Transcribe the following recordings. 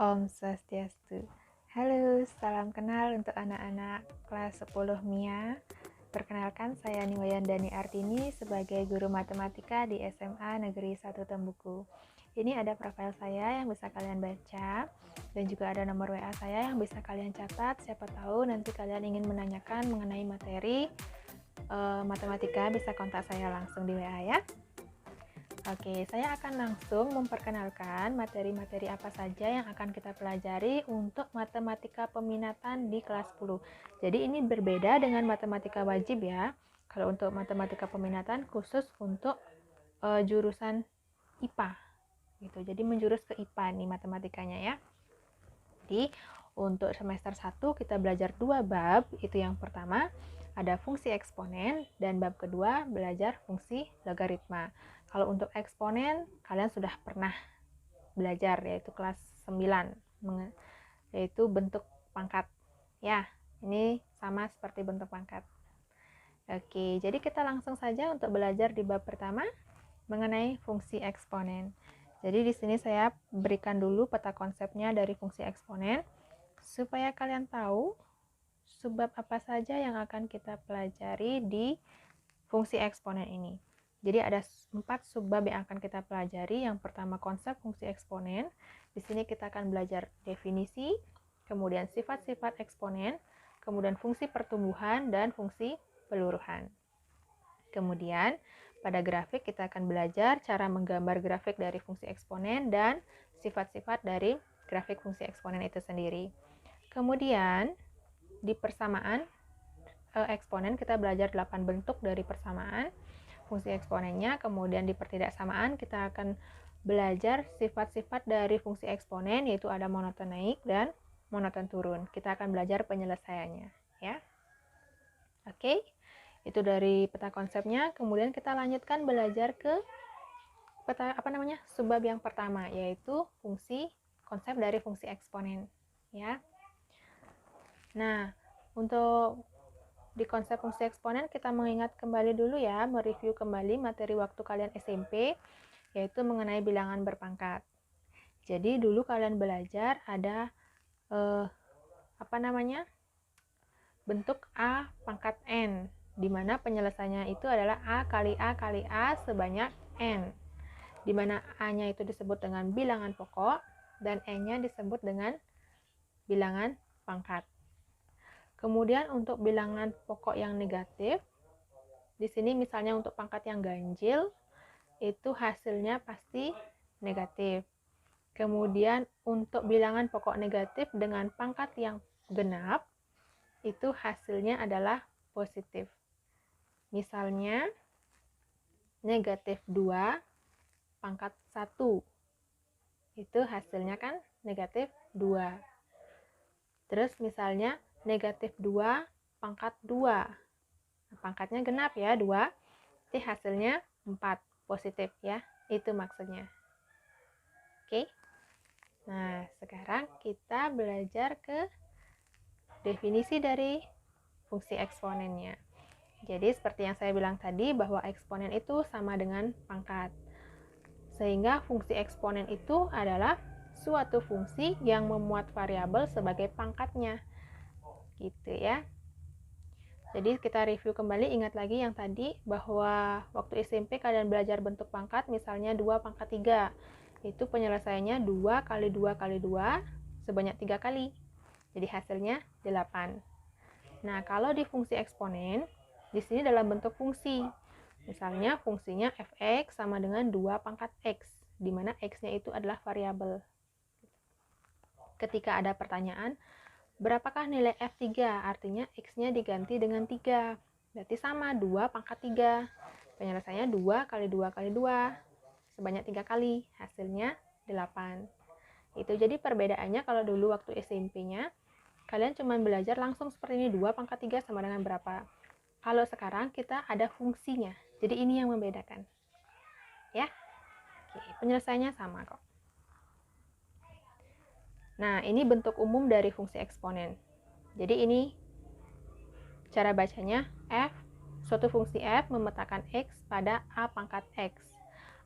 Om Swastiastu. Halo, salam kenal untuk anak-anak kelas 10 MIA. Perkenalkan, saya Niwayandani Artini sebagai guru matematika di SMA Negeri 1 Tembuku. Ini ada profil saya yang bisa kalian baca, dan juga ada nomor WA saya yang bisa kalian catat. Siapa tahu nanti kalian ingin menanyakan mengenai materi matematika, bisa kontak saya langsung di WA ya. Oke, saya akan langsung memperkenalkan materi-materi apa saja yang akan kita pelajari untuk matematika peminatan di kelas 10. Jadi ini berbeda dengan matematika wajib ya. Kalau untuk matematika peminatan khusus untuk jurusan IPA gitu. Jadi menjurus ke IPA nih matematikanya ya. Jadi untuk semester 1 kita belajar 2 bab. Itu yang pertama ada fungsi eksponen, dan bab kedua belajar fungsi logaritma. Kalau untuk eksponen kalian sudah pernah belajar, yaitu kelas 9, yaitu bentuk pangkat ya. Ini sama seperti bentuk pangkat. Oke, jadi kita langsung saja untuk belajar di bab pertama mengenai fungsi eksponen. Jadi di sini saya berikan dulu peta konsepnya dari fungsi eksponen supaya kalian tahu subbab apa saja yang akan kita pelajari di fungsi eksponen ini. Jadi ada 4 subbab yang akan kita pelajari. Yang pertama konsep fungsi eksponen. Di sini kita akan belajar definisi, kemudian sifat-sifat eksponen, kemudian fungsi pertumbuhan dan fungsi peluruhan. Kemudian pada grafik kita akan belajar cara menggambar grafik dari fungsi eksponen dan sifat-sifat dari grafik fungsi eksponen itu sendiri. Kemudian di persamaan eksponen kita belajar 8 bentuk dari persamaan fungsi eksponennya. Kemudian di pertidaksamaan kita akan belajar sifat-sifat dari fungsi eksponen, yaitu ada monoton naik dan monoton turun. Kita akan belajar penyelesaiannya ya. Oke, itu dari peta konsepnya. Kemudian kita lanjutkan belajar ke peta subbab yang pertama, yaitu konsep dari fungsi eksponen ya. Nah, untuk di konsep fungsi eksponen kita mengingat kembali dulu ya, mereview kembali materi waktu kalian SMP, yaitu mengenai bilangan berpangkat. Jadi dulu kalian belajar ada bentuk A pangkat N, di mana penyelesaiannya itu adalah A kali A sebanyak N, di mana A-nya itu disebut dengan bilangan pokok dan N-nya disebut dengan bilangan pangkat. Kemudian untuk bilangan pokok yang negatif, di sini misalnya untuk pangkat yang ganjil, itu hasilnya pasti negatif. Kemudian untuk bilangan pokok negatif dengan pangkat yang genap, itu hasilnya adalah positif. Misalnya negatif 2 pangkat 1, itu hasilnya kan negatif 2. Terus misalnya negatif 2 pangkat 2, pangkatnya genap ya, 2, jadi hasilnya 4, positif ya, itu maksudnya. Oke, nah sekarang kita belajar ke definisi dari fungsi eksponennya. Jadi seperti yang saya bilang tadi, bahwa eksponen itu sama dengan pangkat, sehingga fungsi eksponen itu adalah suatu fungsi yang memuat variabel sebagai pangkatnya gitu ya. Jadi kita review kembali, ingat lagi yang tadi bahwa waktu SMP kalian belajar bentuk pangkat, misalnya 2 pangkat 3, itu penyelesaiannya 2 kali 2 kali 2 sebanyak 3 kali, jadi hasilnya 8. Nah kalau di fungsi eksponen, di sini dalam bentuk fungsi, misalnya fungsinya fx sama dengan 2 pangkat x, di mana x-nya itu adalah variabel. Ketika ada pertanyaan, berapakah nilai F3? Artinya X-nya diganti dengan 3. Berarti sama, 2 pangkat 3. Penyelesaiannya 2 kali 2 kali 2. Sebanyak 3 kali. Hasilnya 8. Itu jadi perbedaannya kalau dulu waktu SMP-nya, kalian cuma belajar langsung seperti ini, 2 pangkat 3 sama dengan berapa. Kalau sekarang kita ada fungsinya. Jadi ini yang membedakan. Ya. Oke, penyelesaiannya sama kok. Nah, ini bentuk umum dari fungsi eksponen. Jadi ini cara bacanya, f, suatu fungsi f memetakan x pada a pangkat x.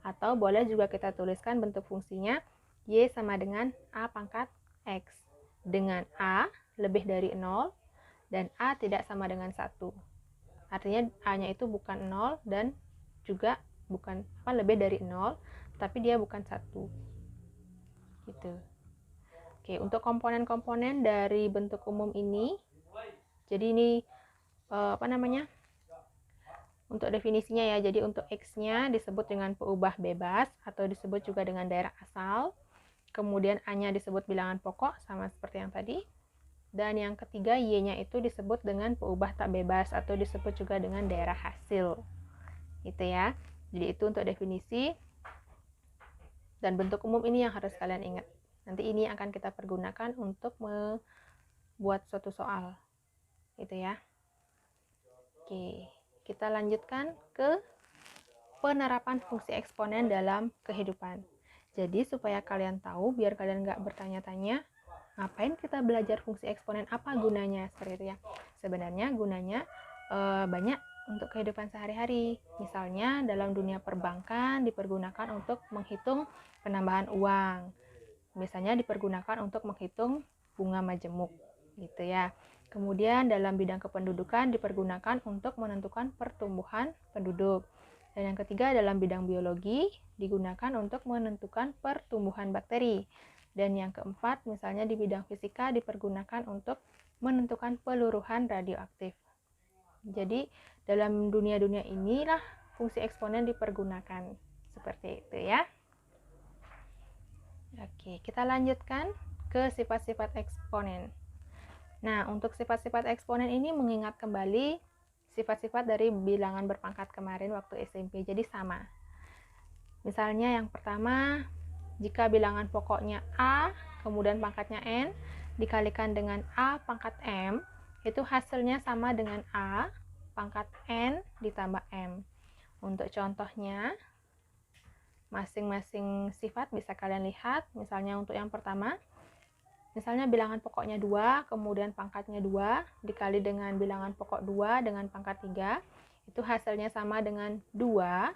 Atau boleh juga kita tuliskan bentuk fungsinya y sama dengan a pangkat X dengan A lebih dari 0 dan A tidak sama dengan 1. Artinya A-nya itu bukan 0 dan juga bukan lebih dari 0, tapi dia bukan 1. Gitu. Oke, untuk komponen-komponen dari bentuk umum ini, jadi ini untuk definisinya ya, jadi untuk X-nya disebut dengan peubah bebas atau disebut juga dengan daerah asal. Kemudian A-nya disebut bilangan pokok sama seperti yang tadi. Dan yang ketiga Y-nya itu disebut dengan peubah tak bebas atau disebut juga dengan daerah hasil. Gitu ya. Jadi itu untuk definisi dan bentuk umum ini yang harus kalian ingat. Nanti ini akan kita pergunakan untuk membuat suatu soal. Gitu ya. Oke, kita lanjutkan ke penerapan fungsi eksponen dalam kehidupan. Jadi supaya kalian tahu, biar kalian nggak bertanya-tanya, ngapain kita belajar fungsi eksponen, apa gunanya, seperti itu ya. Sebenarnya gunanya banyak untuk kehidupan sehari-hari. Misalnya dalam dunia perbankan dipergunakan untuk menghitung penambahan uang. Misalnya dipergunakan untuk menghitung bunga majemuk, gitu ya. Kemudian dalam bidang kependudukan dipergunakan untuk menentukan pertumbuhan penduduk. Dan yang ketiga dalam bidang biologi digunakan untuk menentukan pertumbuhan bakteri. Dan yang keempat misalnya di bidang fisika dipergunakan untuk menentukan peluruhan radioaktif. Jadi dalam dunia-dunia inilah fungsi eksponen dipergunakan. Seperti itu ya. Oke, kita lanjutkan ke sifat-sifat eksponen. Nah, untuk sifat-sifat eksponen ini mengingat kembali sifat-sifat dari bilangan berpangkat kemarin waktu SMP, jadi sama. Misalnya yang pertama, jika bilangan pokoknya A, kemudian pangkatnya N, dikalikan dengan A pangkat M, itu hasilnya sama dengan A pangkat N ditambah M. Untuk contohnya, masing-masing sifat bisa kalian lihat. Misalnya untuk yang pertama, misalnya bilangan pokoknya 2, kemudian pangkatnya 2, dikali dengan bilangan pokok 2 dengan pangkat 3, itu hasilnya sama dengan 2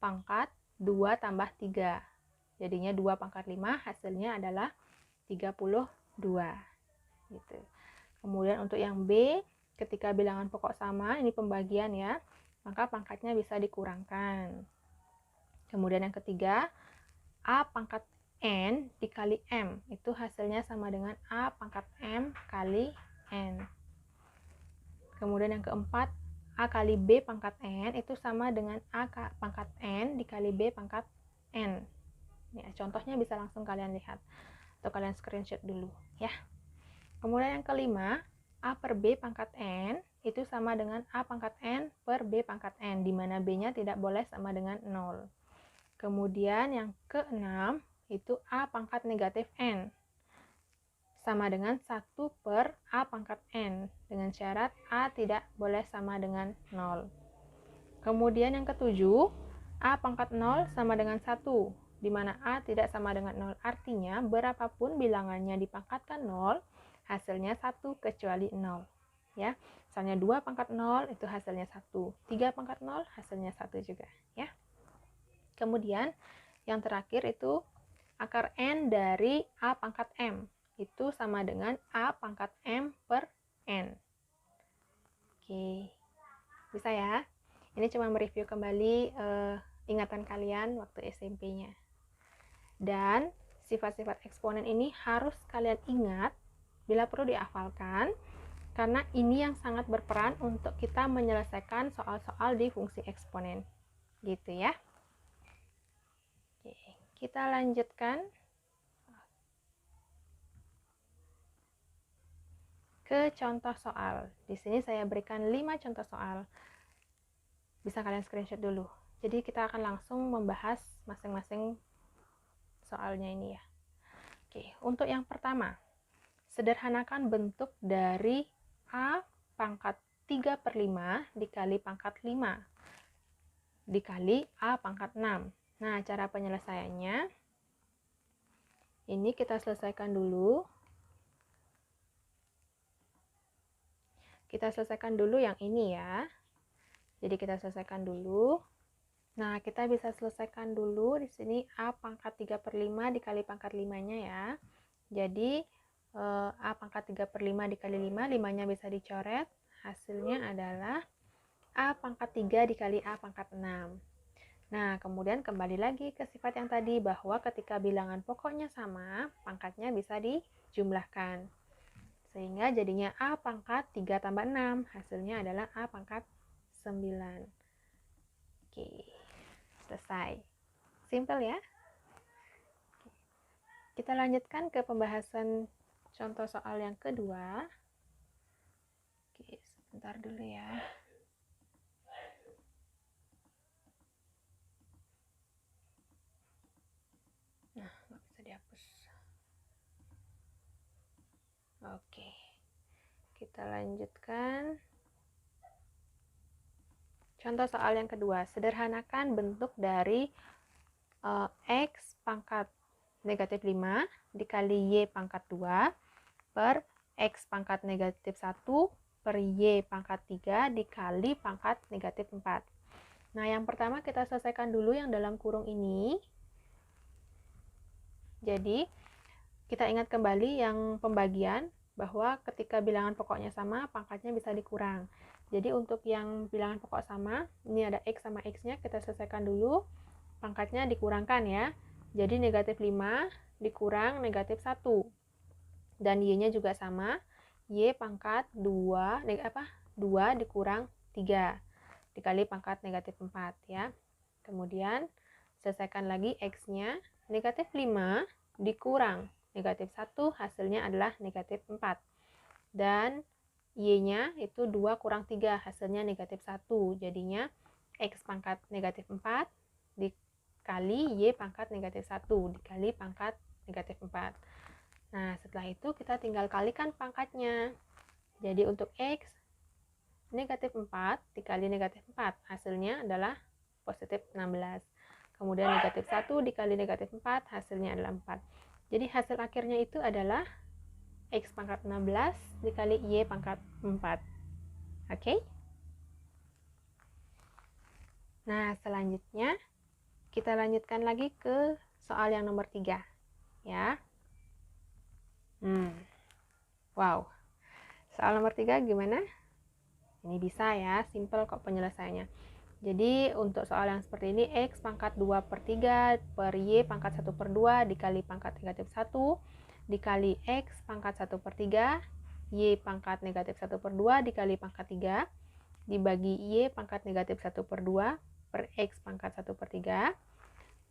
pangkat 2 tambah 3. Jadinya 2 pangkat 5, hasilnya adalah 32. Gitu. Kemudian untuk yang B, ketika bilangan pokok sama, ini pembagian ya, maka pangkatnya bisa dikurangkan. Kemudian yang ketiga, A pangkat N dikali M, itu hasilnya sama dengan A pangkat M kali N. Kemudian yang keempat, A kali B pangkat N itu sama dengan A pangkat N dikali B pangkat N. Ya, contohnya bisa langsung kalian lihat atau kalian screenshot dulu ya. Kemudian yang kelima, A per B pangkat N itu sama dengan A pangkat N per B pangkat N, di mana B-nya tidak boleh sama dengan 0. Kemudian yang keenam, itu A pangkat negatif N sama dengan 1 per A pangkat N, dengan syarat A tidak boleh sama dengan 0. Kemudian yang ketujuh, A pangkat 0 sama dengan 1, di mana A tidak sama dengan 0. Artinya, berapapun bilangannya dipangkatkan 0, hasilnya 1 kecuali 0. Ya, misalnya 2 pangkat 0 itu hasilnya 1, 3 pangkat 0 hasilnya 1 juga. Ya. Kemudian, yang terakhir itu akar N dari A pangkat M. Itu sama dengan A pangkat M per N. Oke, bisa ya? Ini cuma mereview kembali ingatan kalian waktu SMP-nya. Dan sifat-sifat eksponen ini harus kalian ingat, bila perlu dihafalkan, karena ini yang sangat berperan untuk kita menyelesaikan soal-soal di fungsi eksponen. Gitu ya. Oke, kita lanjutkan ke contoh soal. Di sini saya berikan 5 contoh soal. Bisa kalian screenshot dulu. Jadi kita akan langsung membahas masing-masing soalnya ini ya. Oke, untuk yang pertama, sederhanakan bentuk dari A pangkat 3 per 5 dikali pangkat 5 dikali A pangkat 6. Nah, cara penyelesaiannya, ini kita selesaikan dulu. Kita selesaikan dulu yang ini ya. Jadi kita selesaikan dulu. Nah, kita bisa selesaikan dulu di sini A pangkat 3 per 5 dikali pangkat 5-nya ya. Jadi A pangkat 3/5 dikali 5, 5-nya bisa dicoret. Hasilnya adalah A pangkat 3 dikali A pangkat 6. Nah, kemudian kembali lagi ke sifat yang tadi, bahwa ketika bilangan pokoknya sama, pangkatnya bisa dijumlahkan. Sehingga jadinya A pangkat 3 tambah 6, hasilnya adalah A pangkat 9. Oke, selesai. Simple ya. Kita lanjutkan ke pembahasan contoh soal yang kedua. Oke, sebentar dulu ya. Nah, nggak bisa dihapus. Oke, kita lanjutkan. Contoh soal yang kedua, sederhanakan bentuk dari X pangkat negatif 5 dikali Y pangkat 2 per X pangkat negatif 1 per Y pangkat 3 dikali pangkat negatif 4. Nah, yang pertama kita selesaikan dulu yang dalam kurung ini. Jadi, kita ingat kembali yang pembagian, bahwa ketika bilangan pokoknya sama, pangkatnya bisa dikurang. Jadi, untuk yang bilangan pokok sama, ini ada X sama X-nya, kita selesaikan dulu. Pangkatnya dikurangkan ya. Jadi, negatif 5 dikurang negatif 1. Dan Y-nya juga sama. Y pangkat 2 dikurang 3 dikali pangkat negatif 4 ya. Kemudian selesaikan lagi X-nya, negatif 5 dikurang negatif 1, hasilnya adalah negatif 4. Dan Y-nya itu 2 kurang 3, hasilnya negatif 1. Jadinya X pangkat negatif 4 dikali Y pangkat negatif 1 dikali pangkat negatif 4. Nah, setelah itu kita tinggal kalikan pangkatnya. Jadi untuk X negatif 4 dikali negatif 4, hasilnya adalah positif 16. Kemudian negatif 1 dikali negatif 4, hasilnya adalah 4. Jadi hasil akhirnya itu adalah X pangkat 16 dikali Y pangkat 4. Oke? Nah, selanjutnya kita lanjutkan lagi ke soal yang nomor 3. Ya. Wow. Soal nomor 3 gimana? Ini bisa ya, simple kok penyelesaiannya. Jadi untuk soal yang seperti ini, X pangkat 2/3 per Y pangkat 1/2 dikali pangkat negatif 1 dikali X pangkat 1/3 Y pangkat negatif 1/2 dikali pangkat 3 dibagi Y pangkat negatif 1/2 per X pangkat 1/3.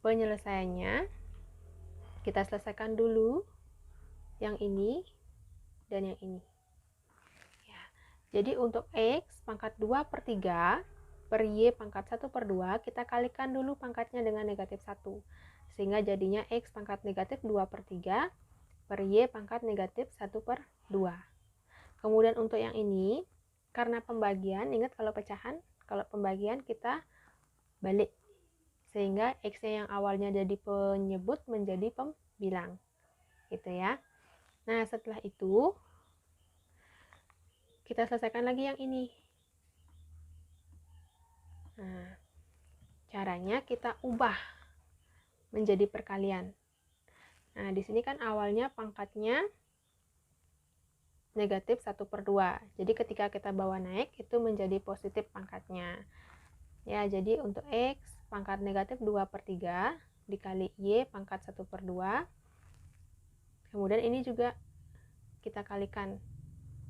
Penyelesaiannya kita selesaikan dulu yang ini dan yang ini. Jadi untuk X pangkat 2/3 per Y pangkat 1/2, kita kalikan dulu pangkatnya dengan negatif 1. Sehingga jadinya X pangkat negatif 2/3 per Y pangkat negatif 1/2. Kemudian untuk yang ini, karena pembagian, ingat kalau pecahan, kalau pembagian kita balik. Sehingga X-nya yang awalnya jadi penyebut menjadi pembilang. Gitu ya. Nah, setelah itu, kita selesaikan lagi yang ini. Nah, caranya kita ubah menjadi perkalian. Nah, di sini kan awalnya pangkatnya negatif 1/2. Jadi ketika kita bawa naik, itu menjadi positif pangkatnya. Ya, jadi untuk X pangkat negatif 2/3 dikali Y pangkat 1/2. Kemudian ini juga kita kalikan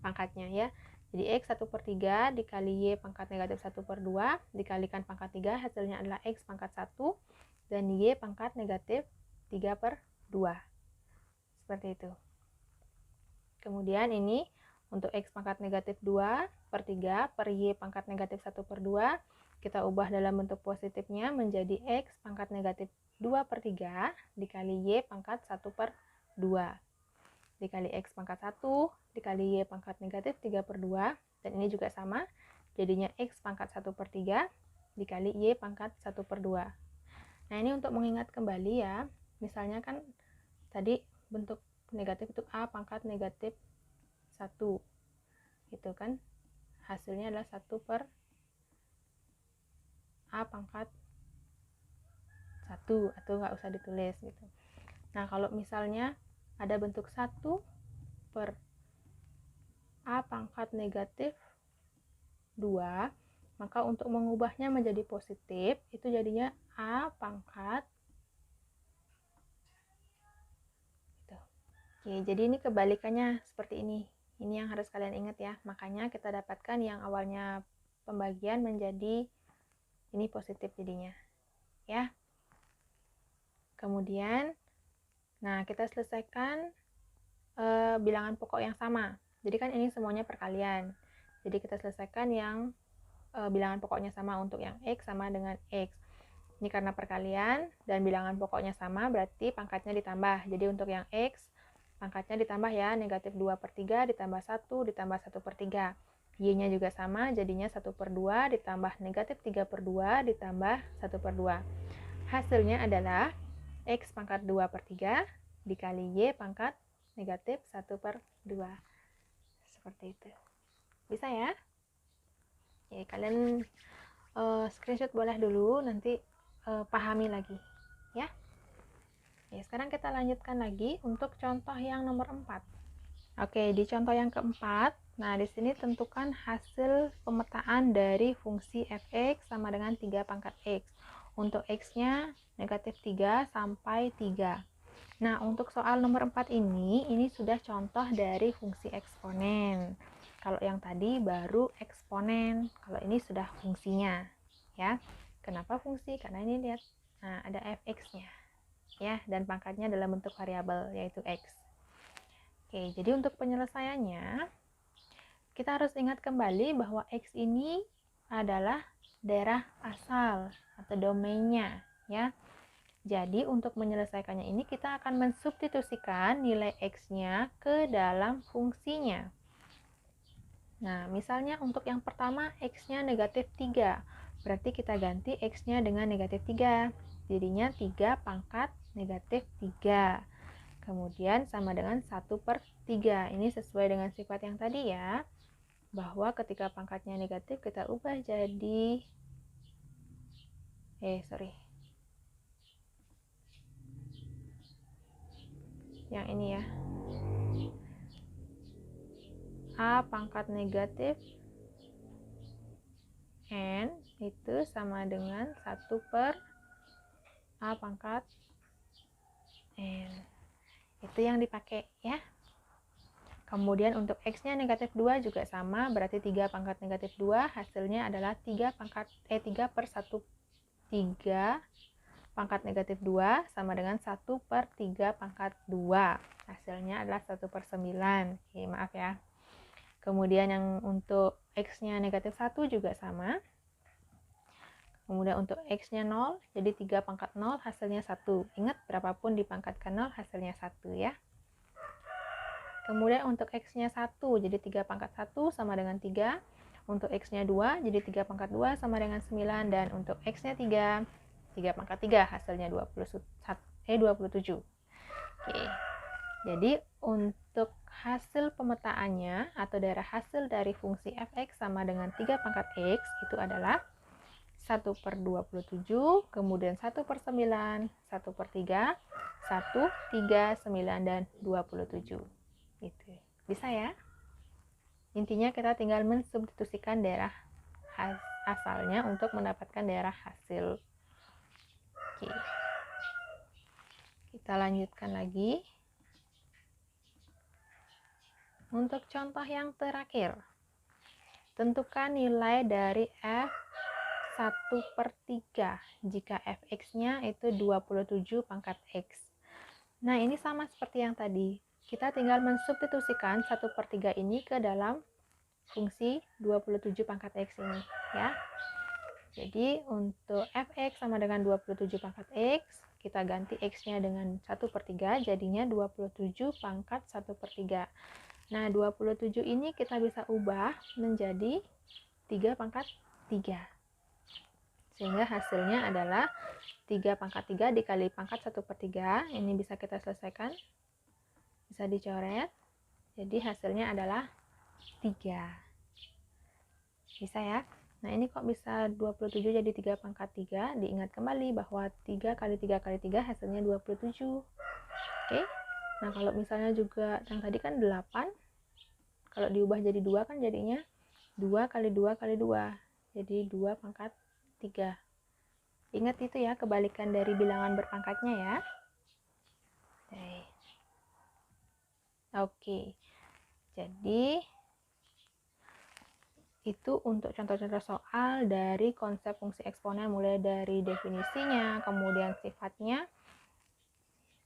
pangkatnya ya. Jadi X 1/3 dikali Y pangkat negatif 1/2 dikalikan pangkat 3, hasilnya adalah X pangkat 1 dan Y pangkat negatif 3/2. Seperti itu. Kemudian ini untuk X pangkat negatif 2/3 per Y pangkat negatif 1/2, kita ubah dalam bentuk positifnya menjadi X pangkat negatif 2/3 dikali Y pangkat 1/2. Dikali X pangkat 1 dikali Y pangkat negatif 3/2, dan ini juga sama, jadinya X pangkat 1/3 dikali Y pangkat 1/2. Nah, ini untuk mengingat kembali ya, misalnya kan tadi bentuk negatif itu A pangkat negatif 1 gitu kan, hasilnya adalah 1 per A pangkat 1, atau nggak usah ditulis gitu. Nah, kalau misalnya ada bentuk 1 per A pangkat negatif 2, maka untuk mengubahnya menjadi positif, itu jadinya A pangkat. Oke, jadi ini kebalikannya seperti ini. Ini yang harus kalian ingat ya. Makanya kita dapatkan yang awalnya pembagian menjadi ini positif jadinya. Ya. Kemudian, nah kita selesaikan bilangan pokok yang sama. Jadi kan ini semuanya perkalian. Jadi kita selesaikan yang bilangan pokoknya sama untuk yang X sama dengan X. Ini karena perkalian dan bilangan pokoknya sama, berarti pangkatnya ditambah. Jadi untuk yang X, pangkatnya ditambah ya, negatif 2/3 ditambah 1 ditambah 1/3. Y-nya juga sama, jadinya 1/2 ditambah negatif 3/2 ditambah 1/2. Hasilnya adalah X pangkat 2/3 dikali Y pangkat negatif 1/2. Seperti itu. Bisa ya? Ya, kalian screenshot boleh dulu, nanti pahami lagi ya. Ya, sekarang kita lanjutkan lagi untuk contoh yang nomor 4. Oke, di contoh yang keempat, nah di sini tentukan hasil pemetaan dari fungsi f(x) sama dengan 3 pangkat x. Untuk x-nya negatif 3 sampai 3. Nah, untuk soal nomor 4 ini sudah contoh dari fungsi eksponen. Kalau yang tadi baru eksponen, kalau ini sudah fungsinya ya. Kenapa fungsi? Karena ini lihat, nah ada fx-nya ya, dan pangkatnya dalam bentuk variabel yaitu x. Oke, jadi untuk penyelesaiannya kita harus ingat kembali bahwa x ini adalah daerah asal atau domainnya ya. Jadi untuk menyelesaikannya ini kita akan mensubstitusikan nilai x-nya ke dalam fungsinya. Nah, misalnya untuk yang pertama x-nya negatif 3. Berarti kita ganti x-nya dengan negatif 3. Jadinya 3 pangkat negatif 3. Kemudian sama dengan 1/3. Ini sesuai dengan sifat yang tadi ya. Bahwa ketika pangkatnya negatif kita ubah jadi yang ini ya, A pangkat negatif N itu sama dengan 1/A pangkat N. Itu yang dipakai ya. Kemudian untuk x-nya negatif 2 juga sama, berarti 3 pangkat negatif 2 hasilnya adalah 3/1/3 pangkat negatif 2 sama dengan 1/3 pangkat 2. Hasilnya adalah 1/9. Oke, maaf ya. Kemudian yang untuk x-nya negatif 1 juga sama. Kemudian untuk x-nya 0, jadi 3 pangkat 0 hasilnya 1. Ingat, berapapun dipangkatkan 0 hasilnya 1 ya. Kemudian untuk x-nya 1, jadi 3 pangkat 1 sama dengan 3. Untuk x-nya 2, jadi 3 pangkat 2 sama dengan 9. Dan untuk x-nya 3 pangkat 3 hasilnya 27. Oke. Jadi untuk hasil pemetaannya atau daerah hasil dari fungsi f(x) sama dengan 3 pangkat x itu adalah 1/27, kemudian 1/9, 1/3, 1, 3, 9, dan 27. Gitu. Bisa ya? Intinya kita tinggal mensubstitusikan daerah asalnya untuk mendapatkan daerah hasil. Oke. Kita lanjutkan lagi. Untuk contoh yang terakhir, tentukan nilai dari f 1/3 jika fx-nya itu 27 pangkat x. Nah, ini sama seperti yang tadi. Kita tinggal mensubstitusikan 1/3 ini ke dalam fungsi 27 pangkat x ini ya. Jadi untuk fx sama dengan 27 pangkat x, kita ganti x-nya dengan 1/3, jadinya 27 pangkat 1/3. Nah, 27 ini kita bisa ubah menjadi 3 pangkat 3. Sehingga hasilnya adalah 3 pangkat 3 dikali pangkat 1/3. Ini bisa kita selesaikan. Bisa dicoret. Jadi hasilnya adalah 3. Bisa ya? Nah, ini kok bisa 27 jadi 3 pangkat 3? Diingat kembali bahwa 3 kali 3 kali 3 hasilnya 27. Oke? Nah, kalau misalnya juga yang tadi kan 8, kalau diubah jadi 2 kan jadinya 2 kali 2 kali 2. Jadi 2 pangkat 3. Ingat itu ya, kebalikan dari bilangan berpangkatnya ya. Oke. Jadi itu untuk contoh-contoh soal dari konsep fungsi eksponen, mulai dari definisinya, kemudian sifatnya.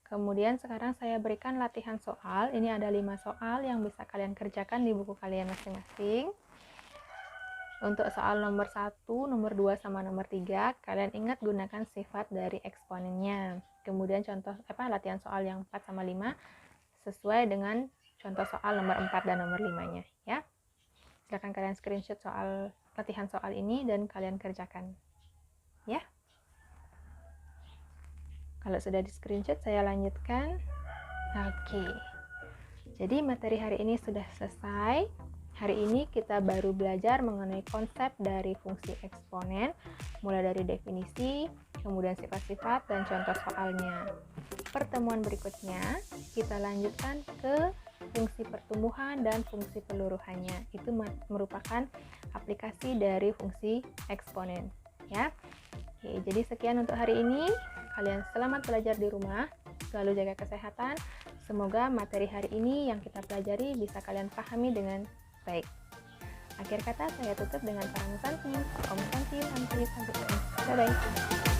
Kemudian sekarang saya berikan latihan soal. Ini ada 5 soal yang bisa kalian kerjakan di buku kalian masing-masing. Untuk soal nomor 1, nomor 2, sama nomor 3, kalian ingat gunakan sifat dari eksponennya. Kemudian contoh latihan soal yang 4 sama 5 sesuai dengan contoh soal nomor 4 dan nomor 5-nya ya. Silakan kalian screenshot soal latihan soal ini dan kalian kerjakan ya. Kalau sudah di screenshot, saya lanjutkan. Oke. Jadi materi hari ini sudah selesai. Hari ini kita baru belajar mengenai konsep dari fungsi eksponen, mulai dari definisi, kemudian sifat-sifat dan contoh soalnya. Pertemuan berikutnya kita lanjutkan ke fungsi pertumbuhan dan fungsi peluruhannya. Itu merupakan aplikasi dari fungsi eksponen ya. Oke, jadi sekian untuk hari ini. Kalian selamat belajar di rumah, selalu jaga kesehatan. Semoga materi hari ini yang kita pelajari bisa kalian pahami dengan baik. Akhir kata saya tutup dengan salam santi. Om Santi, Santi, Santi. Bye-bye.